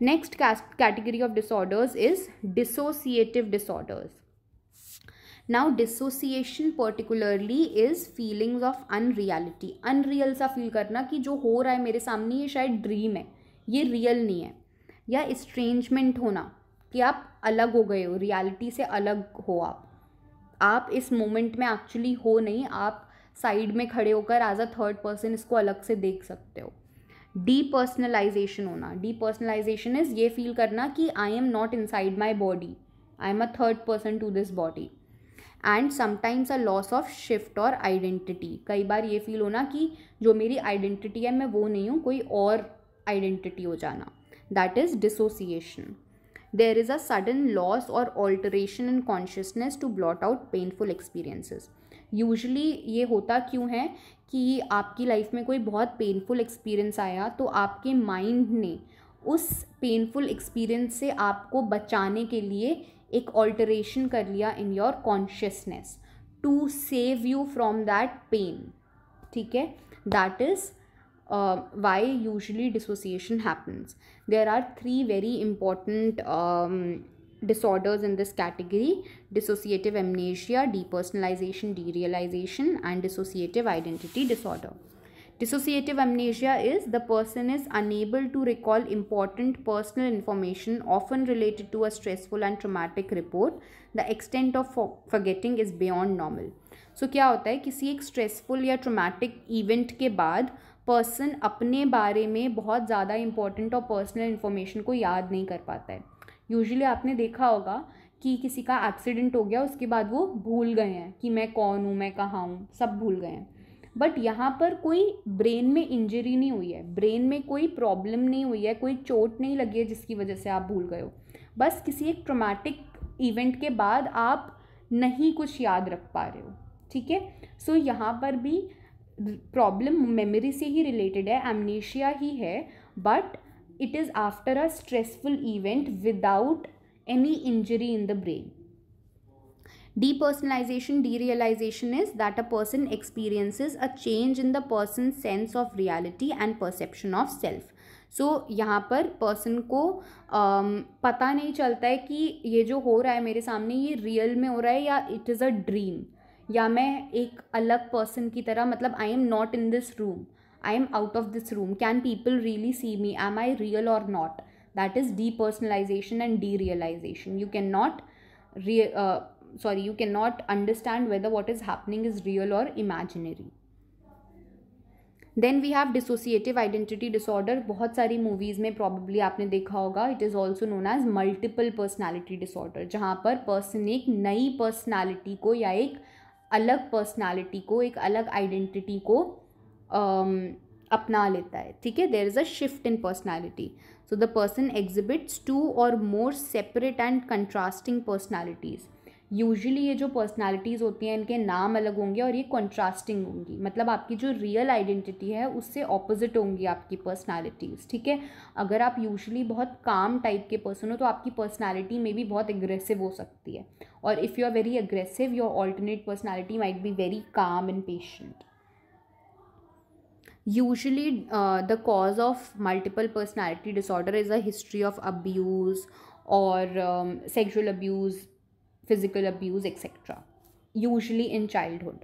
Next category of disorders is dissociative disorders. Now dissociation particularly is feelings of unreality. Unreal सा feel करना कि जो हो रहा है मेरे सामने ये शायद ड्रीम है, ये रियल नहीं है. या इस्ट्रेंजमेंट होना कि आप अलग हो गए हो, रियलिटी से अलग हो. आप इस मोमेंट में एक्चुअली हो नहीं, आप साइड में खड़े होकर एज अ थर्ड पर्सन इसको अलग से देख सकते हो. डीपर्सनलाइजेशन होना. डीपर्सनलाइजेशन इज ये फील करना कि I am not inside my body, I am a third person to this body. And sometimes a loss of shift और आइडेंटिटी. कई बार ये फील होना कि जो मेरी आइडेंटिटी है मैं वो नहीं हूँ, कोई और आइडेंटिटी हो जाना. That is dissociation. There is a sudden loss और alteration in consciousness to blot out painful experiences. Usually ये होता क्यों है कि आपकी लाइफ में कोई बहुत पेनफुल एक्सपीरियंस आया तो आपके माइंड ने उस पेनफुल एक्सपीरियंस से आपको बचाने के लिए एक ऑल्टरेशन कर लिया in your consciousness to save you from that pain. ठीक है, that is why usually dissociation happens. There are 3 very important disorders in this category: dissociative amnesia, depersonalization, derealization, and dissociative identity disorder. Dissociative amnesia is the person is unable to recall important personal information often related to a stressful and traumatic report. The extent of forgetting is beyond normal. So क्या होता है, किसी एक stressful या traumatic event के बाद person अपने बारे में बहुत ज़्यादा इंपॉर्टेंट और पर्सनल इन्फॉर्मेशन को याद नहीं कर पाता है. यूजुअली आपने देखा होगा कि किसी का एक्सीडेंट हो गया, उसके बाद वो भूल गए हैं कि मैं कौन हूँ, मैं कहाँ हूँ, सब भूल गए हैं. बट यहाँ पर कोई ब्रेन में इंजरी नहीं हुई है, ब्रेन में कोई प्रॉब्लम नहीं हुई है, कोई चोट नहीं लगी है जिसकी वजह से आप भूल गए हो. बस किसी एक ट्रॉमेटिक इवेंट के बाद आप नहीं कुछ याद रख पा रहे हो. ठीक है, सो यहाँ पर भी प्रॉब्लम मेमोरी से ही रिलेटेड है, एमनेशिया ही है, but it is after a stressful event without any injury in the brain. Depersonalization, derealization is that a person experiences a change in the person's sense of reality and perception of self. So यहाँ पर person को पता नहीं चलता है कि ये जो हो रहा है मेरे सामने ये रियल में हो रहा है या इट इज़ अ ड्रीम, या मैं एक अलग पर्सन की तरह, मतलब I am not in this room, I am out of this room, can people really see me, am I real और not. That is depersonalization and derealization. You cannot understand whether what is happening is real or imaginary. Then we have dissociative identity disorder. बहुत सारी movies में probably आपने देखा होगा. It is also known as multiple personality disorder, जहाँ पर person एक नई पर्सनैलिटी को या एक अलग पर्सनैलिटी को, एक अलग आइडेंटिटी को अपना लेता है. ठीक है, there is a shift in personality. So the person exhibits 2 or more separate and contrasting personalities. Usually ये जो पर्सनालिटीज़ होती हैं इनके नाम अलग होंगे और ये कॉन्ट्रास्टिंग होंगी, मतलब आपकी जो रियल आइडेंटिटी है उससे ऑपोजिट होंगी आपकी पर्सनालिटीज़. ठीक है, अगर आप यूजुअली बहुत काम टाइप के पर्सन हो तो आपकी पर्सनालिटी में भी बहुत एग्रेसिव हो सकती है, और if you are very aggressive your alternate personality might be very calm and patient. Usually the cause of multiple personality disorder is a history of abuse or sexual abuse, physical abuse, etc. Usually in childhood.